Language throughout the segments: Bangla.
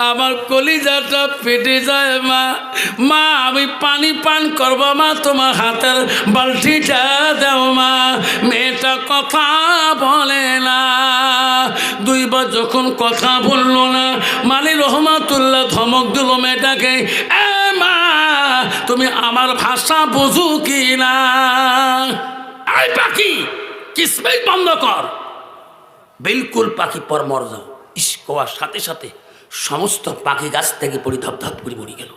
আমার কলিজাটা ফেটে যায় মা। মা আমি পানি পান করব মা, তোমার হাতের বালতিটা দাও মা। মেয়েটা কথা বলে না। দুইবার যখন কথা বললো না, মালি রহমাতুল্লাহ ধমক দিল মেয়েটাকে, এ মা তুমি আমার ভাষা বুঝো কি না? আই পাখি কিসমিস বন্ধ কর। বিলকুল পাখি পর মর যাও। ইস কোয়ার সাথে সাথে সমস্ত পাখি গাছ থেকে পড়ি ধপ ধপ করে মরে গেল।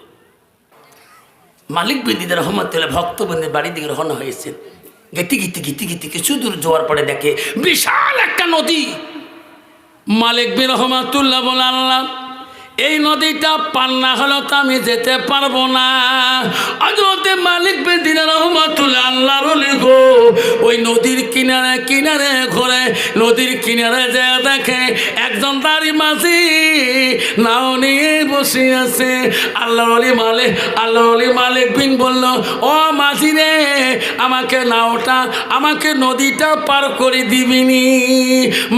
মালিক বিদিদের রহমতুল্লাহ ভক্তবন্ধের বাড়ির দিকে রওনা হয়েছেন। গেতে গিতে গিতে গিতে কিছু দূর যাওয়ার পরে দেখে বিশাল একটা নদী। মালিক বিন রহমতুল্লাহ বলে, আল্লাহ এই নদীটা পার না হলে তো আমি যেতে পারবো না। হযরতে মালিক বিন দিনার রহমাতুল্লাহ আল্লাহর ওলি গো ওই নদীর কিনারে কিনারে ঘুরে, নদীর কিনারে যে দেখে একজন দাড়ি মাঝি নাও নিয়ে বসে আছে। আল্লাহর ওলি মালিক বিন বলল, ও মাঝি রে, আমাকে নাওটা আমাকে নদীটা পার করে দিবিনি?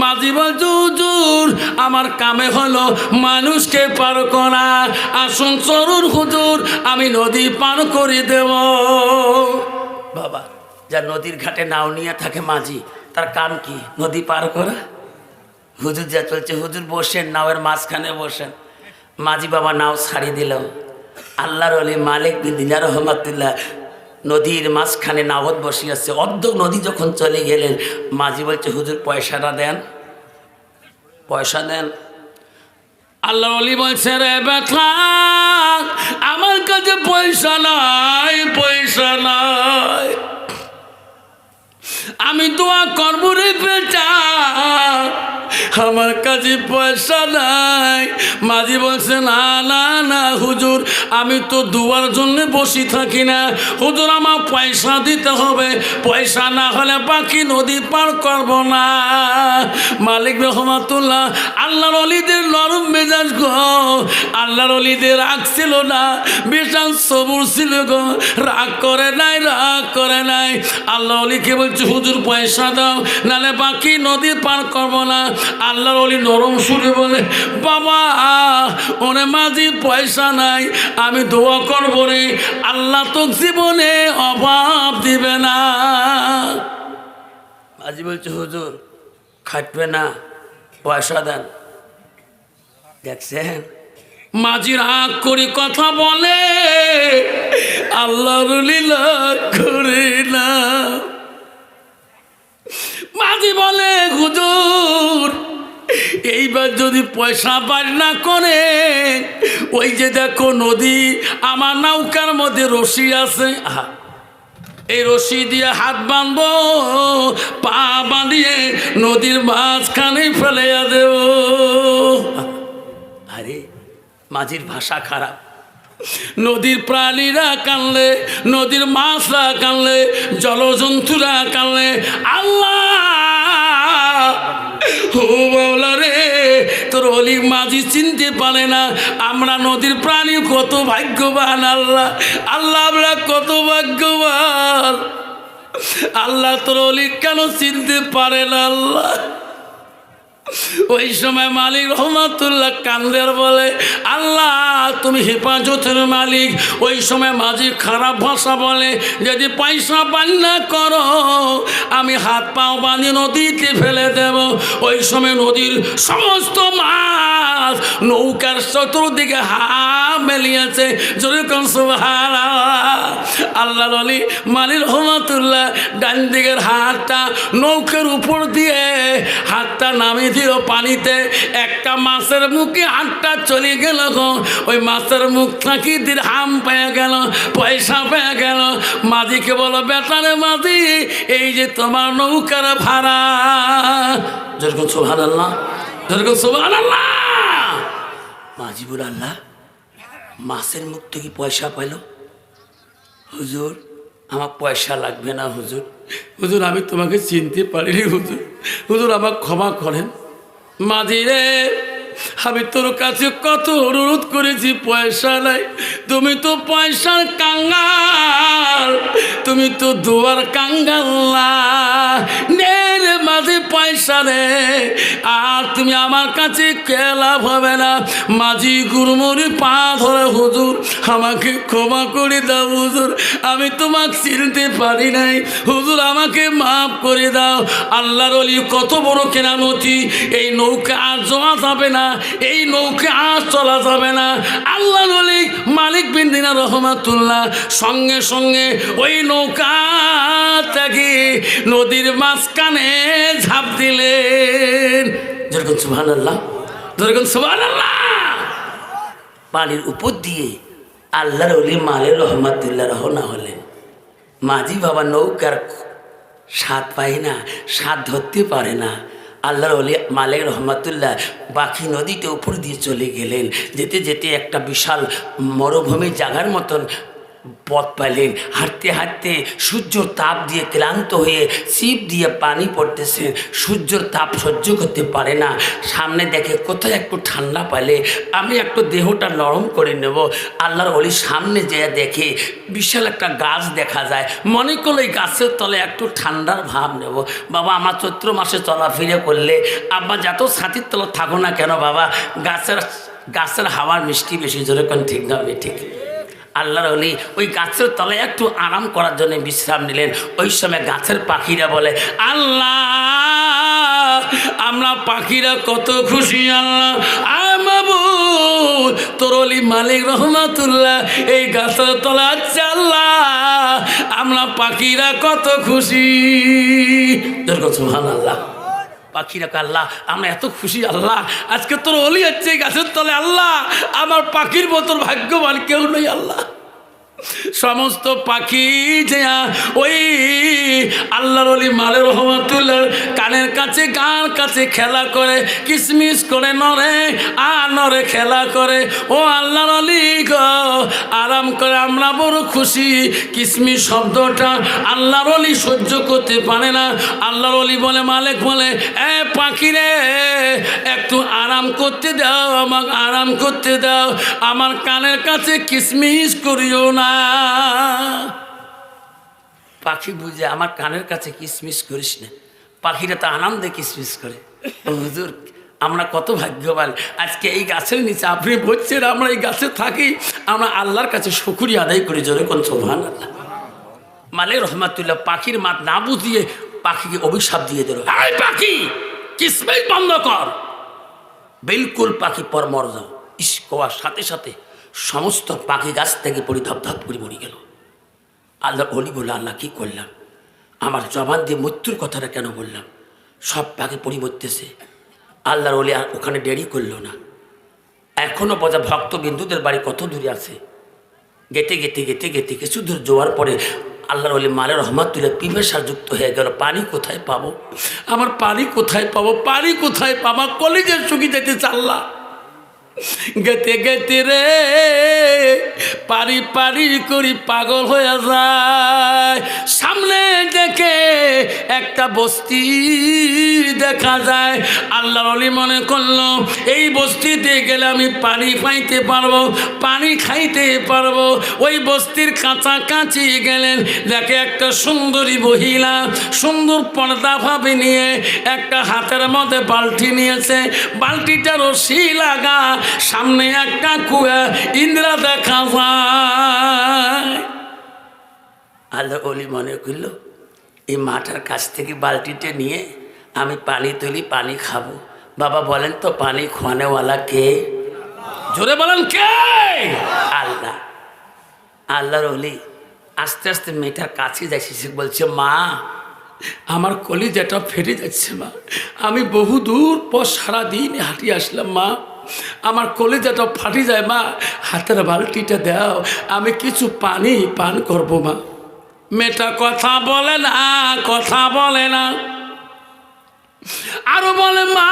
মাঝি বলল, হুজুর আমার কামে হলো মানুষকে পার করা, আসুন চলুন হুজুর আমি নদী পার করে দেব। বাবা যা নদীর ঘাটে নাও নিয়ে থাকে মাঝি, তার কাম কি? নদী পার করা। হুজুর যা চলছে, হুজুর বসেন নাওয়ের মাঝখানে বসেন। মাঝি বাবা নাও ছাড়িয়ে দিল। আল্লাহর ওলি মালিক বিন দিনার রহমাতুল্লাহ নদীর মাঝখানে নাওত বসে আছে। অর্ধ নদী যখন চলে গেলেন, মাঝি বলছে, হুজুর পয়সাটা দেন, পয়সা দেন। আল্লাহ ওলি বলছে, রে বেটা আমার কাছে পয়সা নাই, পয়সা নাই, আমি দোয়া করবো রে বেটা, আমার কাছে পয়সা নাই। মাঝি বলছে, না না না হুজুর আমি তো দুয়ার জন্য বসে থাকি না, হুজুর আমার পয়সা দিতে হবে, পয়সা না হলে বাকি নদী পার করব না। মালিক রহমাতুল্লাহ আল্লাহর ওলিদের নরম মেজাজ গো, আল্লাহর ওলিদের রাগ ছিল না, বিশাল সবুর ছিল গো, রাগ করে নাই, রাগ করে নাই। আল্লাহ ওলিকে বলছে, হুজুর পয়সা দাও নালে বাকি নদী পার করব না। আল্লাহর ওলি নরম সুরে বলে, বাবা ওরে মাঝি পয়সা নাই, আমি দোয়া করবো রে আল্লাহ তো জীবনে অভাব দিবে না। মাঝি বলছে, হুজুর খাটবে না, পয়সা দেন। দেখছেন মাঝি রাগ করে কথা বলে, আল্লাহর লীলা করে না। মাঝি বলে, হুজুর এইবার যদি পয়সা বার না করে, ওই যে দেখো নদী, আমার নৌকার মধ্যে রশি আছে, এই রশি দিয়ে হাত বাঁধবো, পা বাঁধিয়ে নদীর মাঝখানে ফেলে দেব। আরে মাঝির ভাষা খারাপ। নদীর প্রাণীরা কানলে, নদীর মাছরা কানলে, জলজন্তুরা কানলে, আল্লাহ ও বাউলা রে তোর অলি মাঝি চিনতে পারে না আমরা নদীর প্রাণী কত ভাগ্যবান। আল্লাহ আল্লাহ আমরা কত ভাগ্যবান। আল্লাহ তোর অলি কেন চিনতে পারে না? আল্লাহ ওই সময় মালিক রহমাতুল্লাহ কান্দের বলে, আল্লাহ তুমি হেফাজতের মালিক। ওই সময় মাঝি খারাপ ভাষা বলে, যদি পয়সা পান না করো আমি হাত পাও বাঁধি নদীতে ফেলে দেব। ওই সময় নদীর সমস্ত মাছ নৌকার চতুর্দিকে মেলিয়েছে, যেরকম সুবহানাল্লাহ। আল্লাহ আলী মালিক রহমাতুল্লাহ ডান দিকের হাতটা নৌকার উপর দিয়ে হাতটা নামিয়ে দিল পানিতে, একটা মাছের মুখে হাতটা চলে গেল গো। ওই মাছের মুখ থাকি দিরহাম পেয়ে গেল, পয়সা পেয়ে গেল। মাঝিকে বলো, বেটারে মাঝি এই যে তোমার নৌকার ভাড়া। যেরকম সুবহানাল্লাহ, যেরকম সুবহানাল্লাহ। মাঝি বলে, আল্লাহ মাছের মুখ থেকে পয়সা পাইল? হুজুর আমার পয়সা লাগবে না হুজুর, হুজুর আমি তোমাকে চিনতে পারিনি হুজুর, হুজুর আমাকে ক্ষমা করেন। মাঝি রে আমি তোর কাছে কত অনুরোধ করেছি, পয়সা নাই। তুমি তো পয়সার কাঙ্গাল, তুমি তো দুয়ার কাঙ্গাল না। নে রে মাঝে পয়সা নে, আর তুমি আমার কাছে লাভ হবে না। মাঝি গুরুমরি পা ধরে, হুজুর আমাকে ক্ষমা করে দাও হুজুর, আমি তোমাকে চিনতে পারি নাই, হুজুর আমাকে মাফ করে দাও। আল্লাহর ওলি কত বড় কেরামতি, এই নৌকা আর যাওয়া যাবে না, এই নৌকা আর চলা যাবে না। আল্লাহর ওলি মালিক বিন দিনার রহমাতুল্লাহ সঙ্গে সঙ্গে ওই নৌকা থেকে নদীর মাঝখানে ঝাঁপ দিলেন। যেরকম সুবহানাল্লাহ, যেরকম সুবহানাল্লাহ। পানির উপর দিয়ে আল্লাহর ওলি মালিক রহমাতুল্লাহ রওনা হলেন। মাঝি বাবা নৌকার স্বাদ পায় না, স্বাদ ধরতে পারে না। আল্লাহর ওলি মালিক রহমাতুল্লাহ বাকি নদীতে উপর দিয়ে চলে গেলেন। যেতে যেতে একটা বিশাল মরুভূমি জায়গার মতন পথ পাইলেন। হাঁটতে হাঁটতে সূর্যর তাপ দিয়ে ক্লান্ত হয়ে ছিপ দিয়ে পানি পড়তেছে, সূর্যর তাপ সহ্য করতে পারে না। সামনে দেখে কোথায় একটু ঠান্ডা পাইলে আমি একটু দেহটা নরম করে নেব। আল্লাহর ওলি সামনে যেয়ে দেখে বিশাল একটা গাছ দেখা যায়। মনে করলো এই গাছের তলে একটু ঠান্ডার ভাব নেব। বাবা আমার চৈত্র মাসে চলাফিরে করলে আব্বা যত ছাতির তলা থাকো না কেন বাবা, গাছের হাওয়ার মিষ্টি বেশি, জোরে কোন ঠিক না ঠিক। আল্লাহর ওলি ওই গাছের তলায় একটু আরাম করার জন্য বিশ্রাম নিলেন। ওই সময় গাছের পাখিরা বলে, আল্লাহ আমরা পাখিরা কত খুশি, আল্লাহ মাবুদ তোর ওলি মালিক রহমাতুল্লাহ এই গাছের তলা আছে, আল্লাহ আমরা পাখিরা কত খুশি। সুবহানাল্লাহ। পাখিরা আল্লাহ আমরা এত খুশি, আল্লাহ আজকে তোর ওলি হচ্ছে গাছের তলে, আল্লাহ আমার পাখির মতন ভাগ্যবান কেউ নেই। আল্লাহ সমস্ত পাখি যে ওই আল্লাহর ওলি মালিক রহমাতুল্লাহ কানের কাছে গান কাছে খেলা করে, কিসমিস করে নরে আর নরে খেলা করে। ও আল্লাহর ওলি গো আরাম করে, আমরা বড় খুশি। কিসমিস শব্দটা আল্লাহর ওলি সহ্য করতে পারে না। আল্লাহর ওলি বলে, মালিক বলে, এ পাখি রে একটু আরাম করতে দাও, আমাকে আরাম করতে দাও, আমার কানের কাছে কিসমিস করিও না। পাখি বুঝে আমার কানের কাছে কিসমিস করিস না। পাখিরা তো আনন্দে কিসমিস করে। হুজুর আমরা কত ভাগ্যবান, আজকে এই গাছের নিচে আপনি বলছেন, আমরা এই গাছে থাকি, আমরা আল্লাহর কাছে শুকরিয়া আদায় করি, জোরে কোন সুবহানাল্লাহ। মালিক রহমাতুল্লাহ পাখির মাত না বুঝিয়ে পাখিকে অভিশাপ দিয়ে দিল, এই পাখি কিসমিস বন্ধ কর। বিলকুল পাখি পর মর যাও। ইস কোয়ার সাথে সাথে সমস্ত পাখি গাছ থেকে পড়ে ধপ করে মরে গেল। আল্লাহ ওলি বলল, আল্লাহ কি করলাম, আমার জবান দিয়ে মৃত্যুর কথাটা কেন বললাম, সব পাখি পড়ে মরতেছে। আল্লাহর ওলি আর ওখানে দেরি করলো না। এখনও বোঝা ভক্তবিন্দুদের বাড়ি কত দূরে আছে। গেতে গেতে গেতে গেতে কিছু দূর যাওয়ার পরে আল্লাহর ওলি মালিক রহমাতুল্লাহ পিপাসা যুক্ত হয়ে গেল। পানি কোথায় পাবো, আমার পানি কোথায় পাবো, পানি কোথায় পাবো, কলিজের শুকিয়ে যেতে চাল্লা। গেতে গেতে রে পারি পারি করি পাগল হয়ে যায়। সামনে দেখে একটা বস্তি দেখা যায়। আল্লাহর ওলি মনে করলো এই বস্তিতে গেলে আমি পানি পাইতে পারবো, পানি খাইতে পারবো। ওই বস্তির কাছাকাছি গেলেন, দেখে একটা সুন্দরী মহিলা সুন্দর পর্দা ভাবে নিয়ে একটা হাতের মধ্যে বালতি নিয়েছে। বালতিটা রশি লাগা, সামনে একটা কুয়া ইন্দ্রা দেখা যায়। আল্লাহ ওলি মনে করলো এই মাঠার কাছ থেকে বালতিটা নিয়ে আমি পানি তুলি, পানি খাবো। বাবা বলেন তো পানি খোয়ানেওয়ালা কে? জোরে বলেন কে? আল্লাহ। আল্লাহর ওলি আস্তে আস্তে মেয়েটার কাছে যাচ্ছে, সে বলছে, মা আমার কলিজাটা ফেটে যাচ্ছে মা, আমি বহু দূর পর সারাদিন হাঁটিয়ে আসলাম মা, আমার কলিজাটা ফাটি যায় মা, হাতের বালতিটা দাও, আমি কিছু পানি পান করবো মা। মেয়েটা কথা বলে না, কথা বলে না, আরো বলে, মা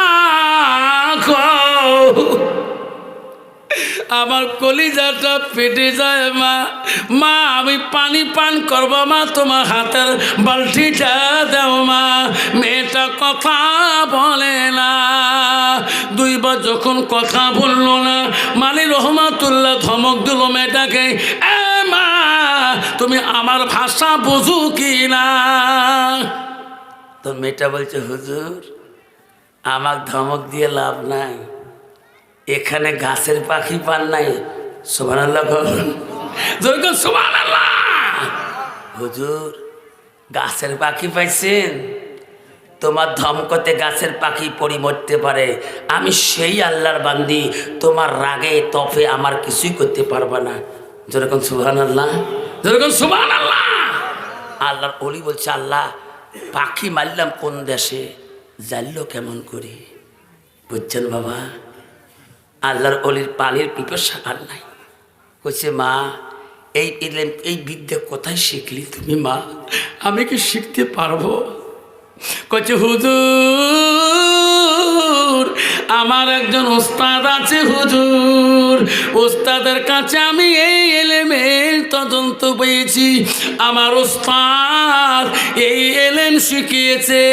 আমার কলিজাটা ফেটে যায় মা। মা আমি পানি পান করবো মা, তোমার হাতের বালতিটা দাও মা। মেয়েটা কথা বলে না। দুইবার যখন কথা বললো না, মালি রহমাতুল্লাহ ধমক দিল মেয়েটাকে, এ মা তুমি আমার ভাষা বুঝো কি না? তো মেয়েটা বলছে, হুজুর আমার ধমক দিয়ে লাভ নাই, এখানে গাছের পাখি পান নাই। সুবহানাল্লাহ বলুন, সুবহানাল্লাহ। হুজুর গাছের পাখি পাইছেন? তোমার ধমকতে গাছের পাখি পরি মরতে পারে, আমি সেই আল্লাহর বান্দি, তোমার রাগে তফে আমার কিছুই করতে পারবা না। যেরকম সুবহানাল্লাহ, যেরকম সুবহানাল্লাহ। আল্লাহর ওলি বলছে, আল্লাহ পাখি মারলাম কোন দেশে, জানলো কেমন করে? বুঝছেন বাবা, আল্লাহর অলির পানির পিপাসা আর নাই। কইছে মা এই বিদ্যা কোথায় শিখলি তুমি মা? আমি কি শিখতে পারবো? কইছে হুজুর আমার একজন ওস্তাদ আছে হুজুর, ওস্তাদের কাছে আমি এই এলেমের তদন্ত পেয়েছি। আমার ওস্তাদ এই এলেম শিখিয়েছে,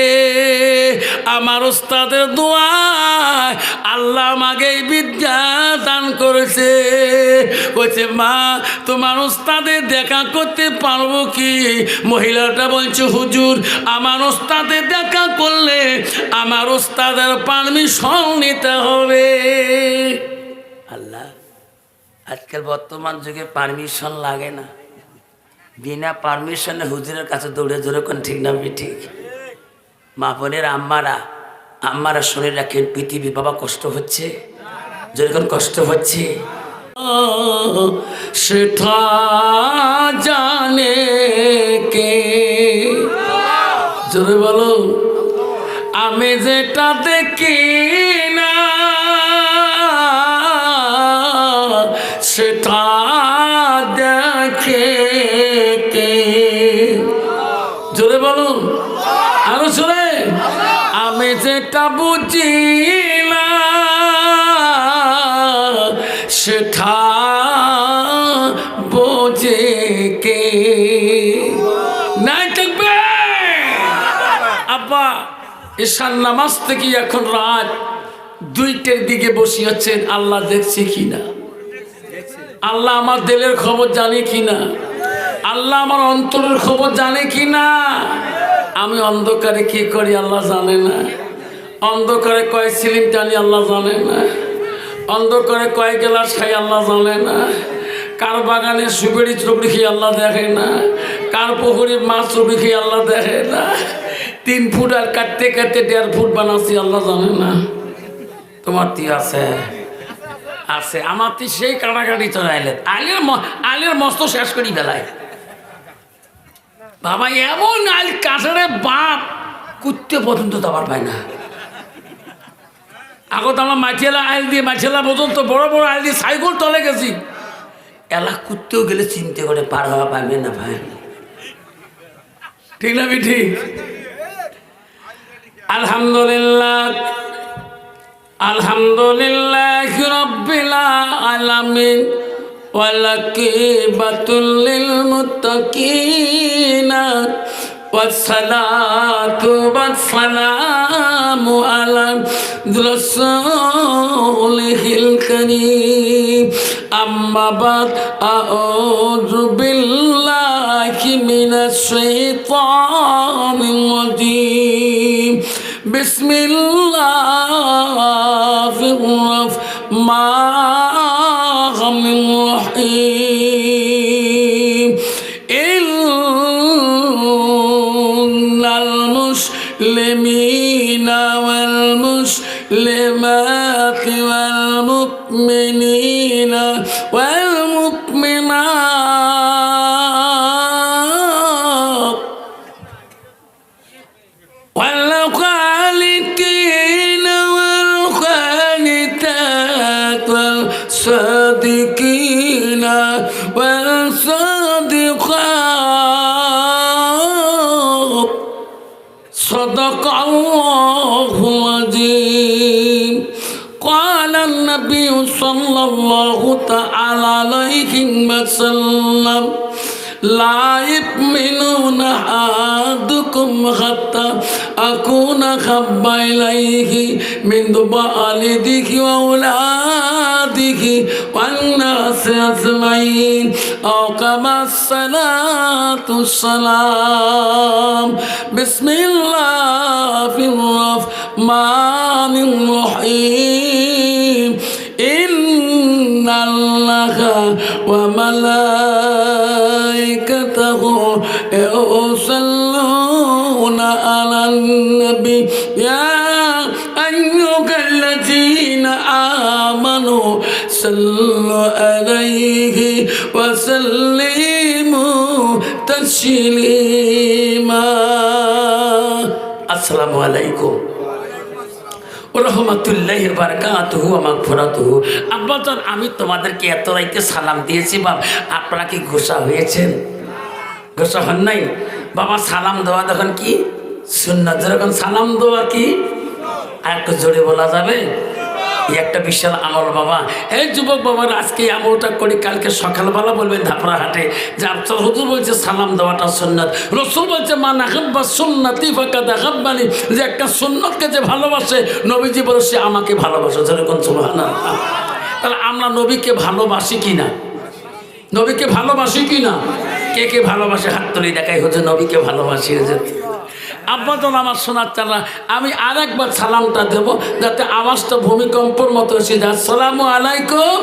আমার ওস্তাদের দোয়ায় আল্লাহ আমাকে এই বিদ্যা দান করেছে। কইছে মা তোমার ওস্তাদের দেখা করতে পারবো কি? মহিলাটা বলছে হুজুর আমার ওস্তাদের দেখা করলে আমার ওস্তাদের পারমিশন নিতে হবে। আল্লাহ আজকাল বর্তমান যুগে পারমিশন লাগে না, বিনা পারমিশনে হুজুরের কাছে দৌড়ে জোরে কোন ঠিক না ঠিক? মা বোনের আম্মারা শুনে রাখেন, পৃথিবী বাবা কষ্ট হচ্ছে, যেরকম কষ্ট হচ্ছে সেটা জানে কে? জোরে বলো, আমি যেটা দেখি না সেটা দেখে কে? জোরে বলো, আরো জোরে। আমি যেটা বুঝি না সেটা বোঝে কে? নাই থাকবে আব্বা। ঈশান নামাজ থেকে এখন রাত 2টার দিকে বসে আছেন, আল্লাহ দেখছে কিনা, আল্লাহ আমার দিলের খবর জানে কিনা, আল্লাহ আমার অন্তরের খবর জানে কিনা। আমি অন্ধকারে কি করি আল্লাহ জানে না, অন্ধকারে কয় সিলিম টানি আল্লাহ জানে না, অন্ধকারে কয় গ্লাস খাই আল্লাহ জানে না, কার বাগানে সুবেড়ি চবড়ি খেয়ে আল্লাহ দেখে না, কার পুকুরে মাছ চবড়ি খেয়ে আল্লাহ দেখে না। 3 ফুট আর কাটতে কাটতে 1.5 ফুট বানাচ্ছি আল্লাহ জানে না। তোমার তি আছে আছে, আমার তি সেই কাটাকাটি চলে আলের মস্ত শেষ করি বেলায় বাবা। এমন আল কাটারে বাপ কুত্তে পর্যন্ত দাবার পায় না। আগত আমরা মাটিয়ালা আইল দিয়ে মাটিয়ালা পর্যন্ত বড় বড় আইল দিয়ে সাইকেল তলে গেছি, এলা কুত্তেও গেলে চিনতে করে পার হওয়া পাবে না ভাই, ঠিক না ঠিক? আলহামদুলিল্লাহ আলহামদুলিল্লাহ রাব্বিল আলামিন ওয়াল আকিবাতুল লিল মুত্তাকিনা ওয়াসসালাতু ওয়াসসালামু আলা রাসূলিল কারীম। আম্মা বাদ, আউযু বিল্লাহি মিনাশ শাইতানির রাজীম। বিসমিল্লাহির রাহমানির রাহিম। ইন্নাল মুসলিমিনা ওয়াল মুসলিমাতি ওয়াল মুমিনিনা ওয়াল মুমিনাত ওয়াল খালিকিনা ওয়াল খালিতাত ওয়াল সাদিকিনা ওয়াল সাদিকাত। সাদাকাল্লাহুল আযীম। قال النبي সাল্লাল্লাহু তাআলা আলাইহি ওয়াসাল্লাম লা ইউমিনুনা আহাদুকুম হাত্তা আকুনা হাব্বা ইলাইহি মিন ওয়ালিদিহি ওয়া আওলাদিহি ওয়ান নাসি আজমাইন আও কামা সালাতু সালাম বিসমিল্লাহির রহমানির রহিম ইন্নাল্লাহা ওয়া মালাইকাতাহু ইউসাল্লুনা আলান নবী ইয়া আইয়ুহাল্লাযীনা আমানু সাল্লু আলাইহি ওয়া সাল্লিমু তাসলিমা। আসসালামু আলাইকুম রহমতুল্লাহি ওয়া বারাকাতুহু ওয়া মাগফিরাতুহু। আব্বাজান, আমি তোমাদেরকে এত রাইতে সালাম দিয়েছি বাবা, আপনারা কি গোসা হয়েছেন? গোসা হন নাই? বাবা সালাম দেওয়া দেখুন কি সুন্নাত, যেরকম সালাম দেওয়া কি আর একটু জোরে বলা যাবে? একটা বিশাল আমল বাবা। এই যুবক বাবার আজকে আমলটা করি, কালকে সকালবেলা বলবেন ধাপড়া হাটে যে আপনার হুজুর বলছে সালাম দেওয়াটা সুন্নাত, রসুল বলছে মান আহাব্বা সুন্নতি ফাকাদ আহাব্বানি, যে একটা সুন্নতকে যে ভালোবাসে নবীজি বলে সে আমাকে ভালোবাসে। যেরকম সুবহানাল্লাহ। তাহলে আমরা নবীকে ভালোবাসি কি না? নবীকে ভালোবাসি কি না? কে কে ভালোবাসে হাত তুলে দেখাই হচ্ছে নবীকে ভালোবাসি। আব্বাজান আমার শোনার চালা, আমি আর একবার সালামটা দেব যাতে আওয়াজটা ভূমিকম্পর মতো এসে যায়। আসসালামু আলাইকুম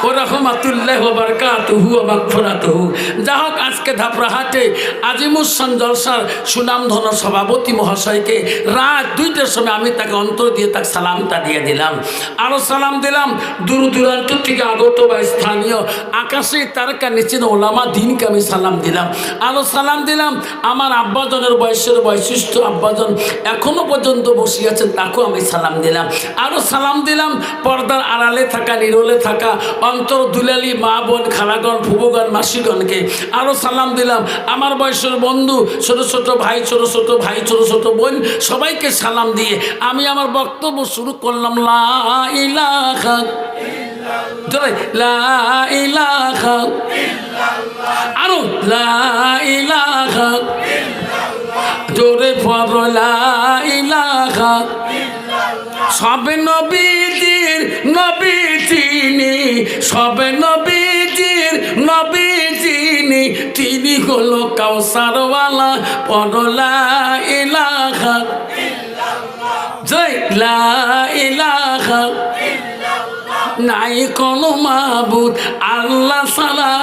ওয়া রাহমাতুল্লাহি ওয়া বারাকাতুহু ওয়া মাগফিরাতুহু। যা হোক, আজকে ধাপড়াহাটে আজিমুসান জলসার সুনামধন্য সভাপতি মহাশয়কে রাত 2টার সময় আমি তাকে অন্তর দিয়ে তাকে সালামটা দিয়ে দিলাম। আরও সালাম দিলাম দূর দূরান্ত থেকে আগত বা স্থানীয় আকাশে তারকা নিচেন ওলামা দিনকে আমি সালাম দিলাম। আরও সালাম দিলাম আমার আব্বাজনের বয়সের বৈশিষ্ট্য আব্বাজন এখনও পর্যন্ত বসে আছেন, তাকেও আমি সালাম দিলাম। আরও সালাম দিলাম পর্দার আড়ালে থাকা নিরলে থাকা অন্তর দুলালি মা বোন খালাগণ ফুবুগণ মাসিগণকে আরও সালাম দিলাম। আমার বয়সের বন্ধু ছোটো ছোটো ভাই ছোটো ছোটো ভাই ছোটো ছোটো বোন সবাইকে সালাম দিয়ে আমি আমার বক্তব্য শুরু করলাম। লা ইলাহা ইল্লাল্লাহ, লা ইলাহা ইল্লাল্লাহ, আরো লা ইলাহা ইল্লাল্লাহ, জোরে পড়ো লা ইলাহা ইল্লাল্লাহ। সবে নবীজির নবী যিনি, সবে নবীজির নবী যিনি, তিনি হলো কাউসারওয়ালা। পড়ো লা ইলাহা ইল্লাল্লাহ, জয় লা ইলাহা ইল্লাল্লাহ। নাই কোনো মাবুদ আল্লাহ ছাড়া,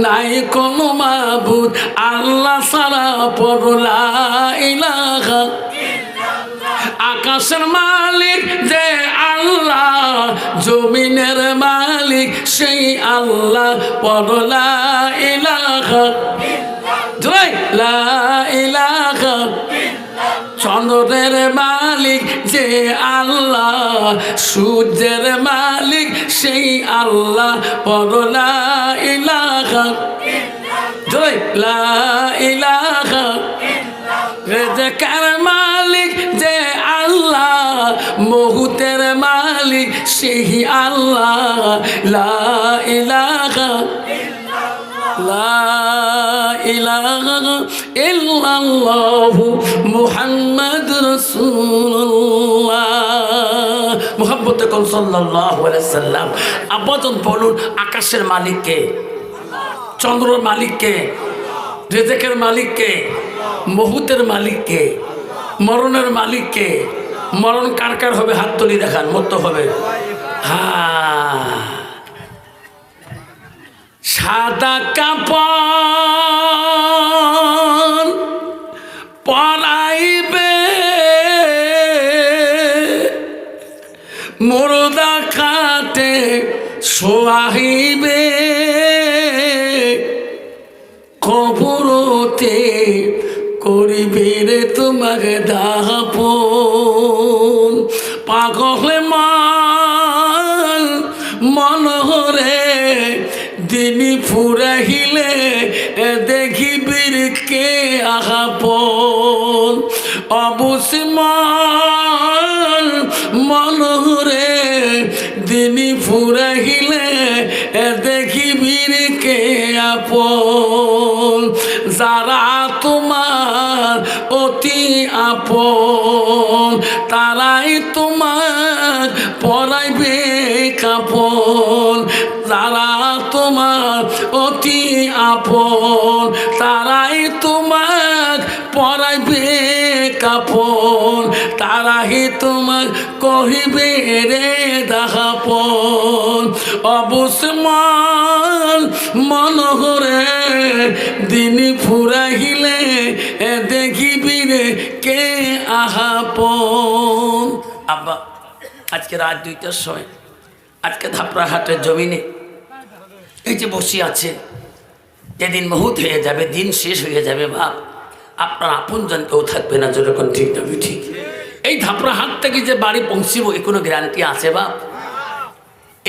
নাই কোনো মাবুদ আল্লাহ ছাড়া। পড়ো লা ইলাহা ইল্লাল্লাহ। আকাশের মালিক যে আল্লাহ, জমিনের মালিক সেই আল্লাহ। পড়ো লা ইলাহা ইল্লাল্লাহ, জয় লা ইলাহা ইল্লাল্লাহ। চন্দ্রের মালিক যে আল্লাহ, সূর্যের মালিক সেই আল্লাহ। পড়ো লা ইলাহা ইল্লাল্লাহ, জয় লা ইলাহা ইল্লাল্লাহ। রেজেকের মালিক যে আল্লাহ, মহুতের মালিক সেই আল্লাহ। লা ইলাহা ইল্লাল্লাহ, লা ইলাহা ইল্লাল্লাহু মুহাম্মাদুর রাসূলুল্লাহ। মুহাম্মদে কোন সাল্লাল্লাহু আলাইহি সাল্লাম। আব্বাজান বলুন, আকাশের মালিক কে? চন্দ্রের মালিক কে? রেজেকের মালিক কে? মহুতের মালিক কে? মরণের মালিক কে? মরণ কার কার হবে হাত তুলি দেখান। মরতে হবে। হ্যাঁ, সাদা কাপড় পরাইবে, মুর্দা খাটে শোয়াইবে, কবরতে করিবে রে তোমাকে দাপন। পাগলে মান মনোহরে দিনী ফুরাহিলে দেখিবির কে আহাপন। অবসমান মনোহরে দিনই ফুরাইলে দেখিবির কে আপন, যারা তোমার অতি আপন তারাই তোমার পরাইবে কাপন, যারা তোমার অতি আপন তারাই তোমার পরাইবে কাপন, তারাই তোমার কহিবে রে দাহাপন। অবসমান মনোহরে দিনই ফুরাইলে দেখিবি রে কে আহাপন। আব্বা আজকে রাত 2টার সময় আজকে ধাপড়া হাটের জমিনে এই যে বসে আছে, যেদিন মুহূর্ত হয়ে যাবে, দিন শেষ হয়ে যাবে, বাপ আপনার আপনজন কেউ থাকবে না, যেরকম ঠিক না ঠিক। এই ধাপড়া হাট থেকে যে বাড়ি পৌঁছিব এ কোনো গ্যারান্টি আছে বাপ?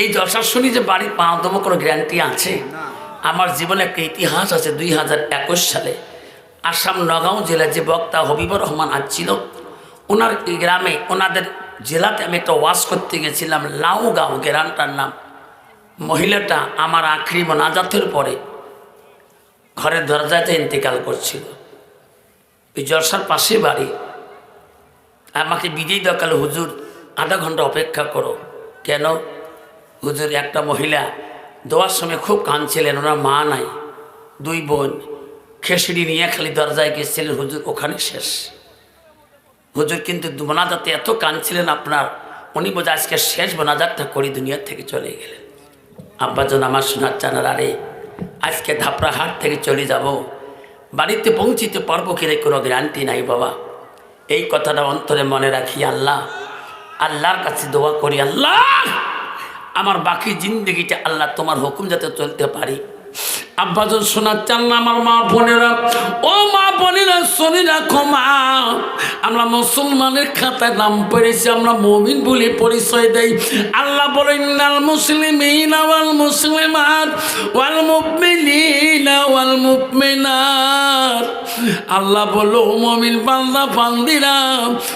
এই জলসার শুনি যে বাড়ি পাওয়া দেবো কোনো গ্যারান্টি আছে? আমার জীবনে একটা ইতিহাস আছে। 2021 সালে আসাম নগাঁও জেলার যে বক্তা হবিবুর রহমান আসছিল, ওনার এই গ্রামে ওনাদের জেলাতে আমি একটা ওয়াজ করতে গেছিলাম। লাউগাঁও গ্রামটার নাম। মহিলাটা আমার আখরি মোনাজাতের পরে ঘরের দরজাতে ইন্তেকাল করছিল। ওই জলসার পাশে বাড়ি। আমাকে বিজয়ী দরকার, হুজুর আধা ঘন্টা অপেক্ষা করো। কেন? হুজুর একটা মহিলা দোয়ার সময় খুব কাঁদছিলেন, ওনার মা নাই, 2 বোন, খেসড়ি নিয়ে খালি দরজায় গেছিলেন, হুজুর ওখানে শেষ। হুজুর কিন্তু মোনাজাতে এত কাঁদছিলেন আপনার, উনি বোঝা আজকে শেষ মোনাজাতটা করি দুনিয়ার থেকে চলে গেলেন। আব্বাজন আমার শোনার চানার, আরে আজকে ধাপড়া হাট থেকে চলে যাব, বাড়িতে পৌঁছিতে পারবো কিনা কোনো গ্যারান্টি নাই বাবা। এই কথাটা অন্তরে মনে রাখি, আল্লাহর কাছে দোয়া করি, আল্লাহ আমার বাকি জিন্দগিটা আল্লাহ তোমার হুকুম যাতে চলতে পারি। আব্বাজন শোনার চান না আমার মা বোনেরা, ও মা বোনেরা শুনে রাখো মা, আমরা মুসলমানের খাতায় নাম পড়েছি, আমরা মুমিন বলে পরিচয় দেই। আল্লাহ বলেন ইন্নাল মুসলিমিনা ওয়াল মুসলিমাত ওয়াল মুমিনিনা ওয়াল মুমিনাত। আল্লাহ বলো মুমিন বান্দা বান্দিরা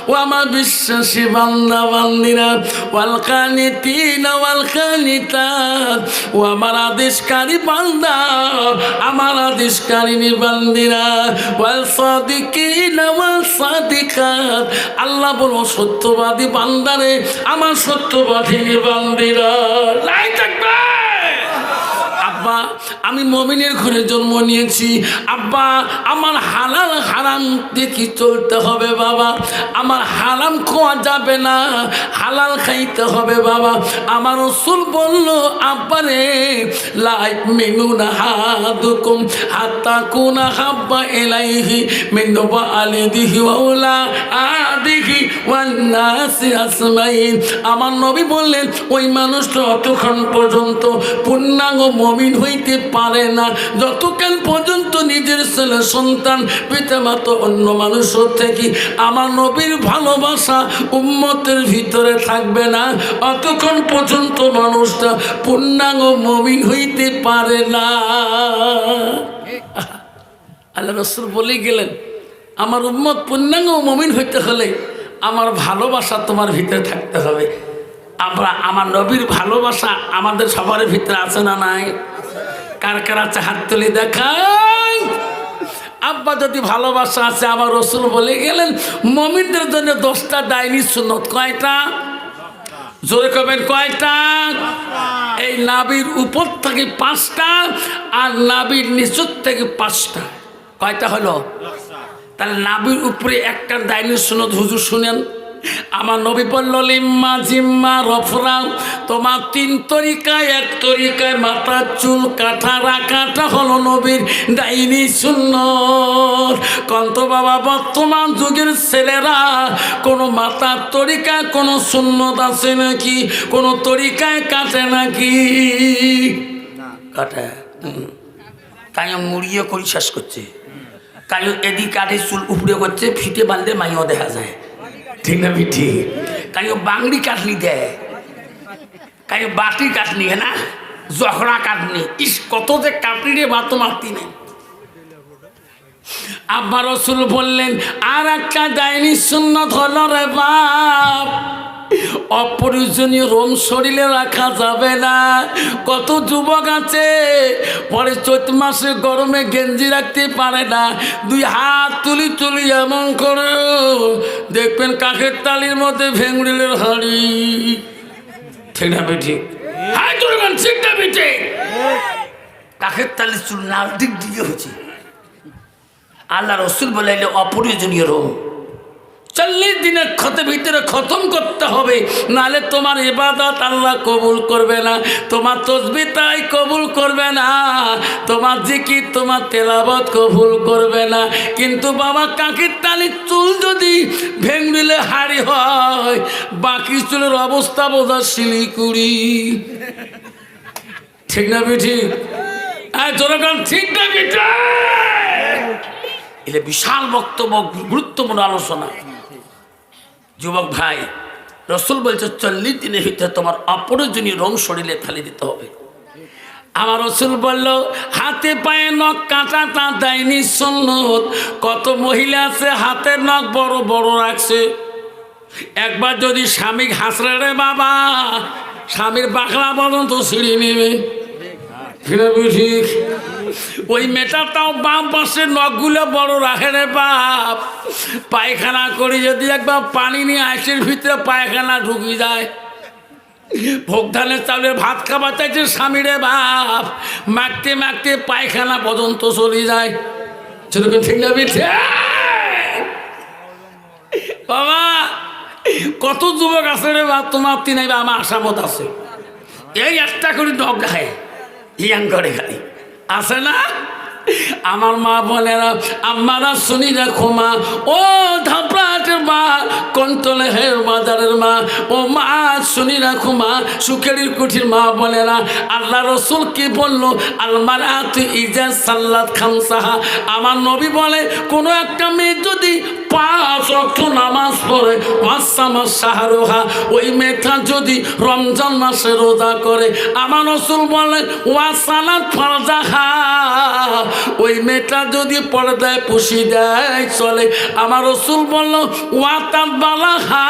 ও আমার বিশ্বাসী বান্দা বান্দিরা, ওয়াল কানিতিনা ওয়াল কানিতাত, ও আমার আদেশকারী বান্দা আমার আদেশকারিনী বান্দিরা, ওয়াল সাদিকিনা ওয়াল সাদিকাত। আল্লাহ বলো সত্যবাদী বান্দারে আমার সত্যবাদী বান্দিরা। লাই থাকবে। আব্বা আমি মুমিনের ঘরে জন্ম নিয়েছি, আব্বা আমার হালাল হারাম দেখি চলতে হবে বাবা, আমার হারাম খাওয়া যাবে না, হালাল খাইতে হবে বাবা। আমার রাসূল বলল আব্বারে লা মিনুনা হাদুকুম হাত্তা কুনা হাব্বা ইলাইহি মিন ওয়ালিদিহি ওয়া আউলাদিহি ওয়ান নাসি আসমাইন। আমার নবী বললেন ওই মানুষটা অতক্ষণ পর্যন্ত পূর্ণাঙ্গ মুমিন হইতে পারে না যতক্ষণ পর্যন্ত নিজের ছেলে সন্তান পিতামাতা অন্য মানুষের থেকে আমার নবীর ভালোবাসা উম্মতের ভিতরে থাকবে না, অতক্ষণ পর্যন্ত মানুষটা পূর্ণাঙ্গ মুমিন হইতে পারে না। আল্লাহ রাসূল বলে গেলেন আমার উম্মত পূর্ণাঙ্গ মুমিন হইতে হলে আমার ভালোবাসা তোমার ভিতরে থাকতে হবে। আমরা আমার নবীর ভালোবাসা আমাদের সবার ভিতরে আছে না নাই? কার কার আছে হাত তুলে দেখাই। আব্বা যদি ভালোবাসা আছে, আমার রাসূল বলে গেলেন মুমিনদের জন্য 10টা ডাইনি সুন্নত। কয়টা? জোরে কবেন কয়টা? এই নাভির উপর থেকে 5টা আর নাভির নিচুর থেকে 5টা। কয়টা হলো? তাহলে নাভির উপরে একটা ডাইনি সুন্নত হুজুর শুনেন। আমার নবী বলল লিম্মা জিম্মা রফরা, তোমার 3 তরিকায়, এক তরিকায় মাথার চুল কাটা রাখাটা হলো নবীর ডাইনি সুন্নত। কন্ত বাবা বর্তমান যুগের ছেলেরা কোনো মাথার তরিকায় কোনো সুন্নত আছে নাকি? কোনো তরিকায় কাটে নাকি? কাটে। তাই মুড়িয়ে করে শেষ করছে, তাই এদিক কাটে চুল উপরে করছে, ফিতে বাঁধলে মাইও দেখা যায়, ঠিক না ঠিক? তাই বাংলি কাটলি দেয়, তাই বাটি কাটলি না, জখড়া কাটনি, ইস কত যে কাটলি রে বা তো মারতি নেই। আব্বা রাসূল বললেন আর একটা ডাইনি সুন্নত হলো রে বাপ, অপ্রয়োজনীয় রোম শরীরে রাখা যাবে না। কত যুবক আছে পরে চৈত মাসে গরমে গেঞ্জি রাখতে পারে না, দুই হাত তুলি তুলি এমন করে দেখবেন কাকের তালির মধ্যে ভেঙড়িলের হাড়ি। ঠিক না বেঠি? হাই করবেন, ঠিক না বেঠে? কাকের তালির চুল লাল দিক দিয়ে হচ্ছে। আল্লাহ রসুল বলাইলে অপ্রয়োজনীয় রোম 40 দিনের ভিতরে খতম করতে হবে, নাহলে তোমার ইবাদত আল্লাহ কবুল করবে না, তোমার তসবিহ তাই কবুল করবে না, তোমার জিকির তোমার তেলাওয়াত কবুল করবে না। কিন্তু বাবা কাকির তালির চুল যদি ভেঙড়িলে হাড়ি হয়, বাকি চুলের অবস্থা বোঝা শিলিগুড়ি। ঠিক না বেঠি? জনগণ ঠিক না বেঠি? এটা বিশাল বক্তব্য, গুরুত্বপূর্ণ আলোচনা। যুবক ভাই, রসুল বলছে 40 দিনের ভিতরে তোমার অপ্রয়োজনীয় রং শরীরে ফেলে দিতে হবে। আমার রসুল বলল হাতে পায়ে নখ কাটাটা দেয়নি সুন্নত। কত মহিলা আছে হাতের নখ বড় বড় রাখছে। একবার যদি স্বামী হাসরে রে বাবা, স্বামীর বাকলা পর্যন্ত সিঁড়ি নেবে। ঠিক ওই মেয়েটাও বাম পাশে নখগুলো বড় রাখে রে বাপ, পায়খানা করি যদি একবার পানি নিয়ে আইসের ভিতরে পায়খানা ঢুকি যায়। ভোগ ধানের চাউলের ভাত খাবার চাইছে স্বামী রে বাপ, মাখতে মাখতে পায়খানা পর্যন্ত চলে যায়। ঠিক না বিঠে? বাবা কত যুবক আছে রে বাপ, তোমার তিনাইবা আমার আশামত আছে, এই একটা করে নখ গায়ে ইয়াং করে খালি আছে না? আমার মা বলে না, আমারা শুনি রাখো মা, ও ধাপড়াটের মা, কন্তলে হের বাজারের মা, ও মা শুনি রাখো মা, সুখেরির কুঠির মা বলে না। আল্লাহ রসুল কি বললো? আলমারাত ইজা সাল্লাত খামসাহা। আমার নবী বলে কোনো একটা মেয়ে যদি 5 ওয়াক্ত নামাজ পড়ে, ওয়াসামাস শাহরুহা, ওই মেয়েটা যদি রমজান মাসে রোজা করে, আমার রসুল বলেন ওয়াসালাত ফারজাহা, ওই মেয়েটা যদি পর্দায় পুষি দেয় চলে। আমার রসুল বলল ওয়াতাত বালাহা,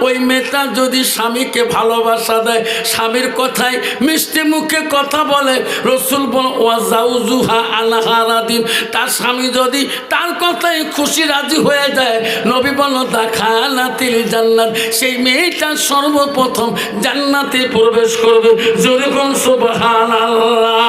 ওই মেয়েটা যদি স্বামীকে ভালোবাসা দেয়, স্বামীর কথায় মিষ্টি মুখে কথা বলে, রসুল বল ওয়াজাউজুহা আনহারাদিন, তার স্বামী যদি তার কথায় খুশি রাজি হয়ে যায়, নবী বলল দাখালাতিল জান্নাত, সেই মেয়েটা সর্বপ্রথম জান্নাতে প্রবেশ করবে। জোরে কোন সুবহানাল্লাহ।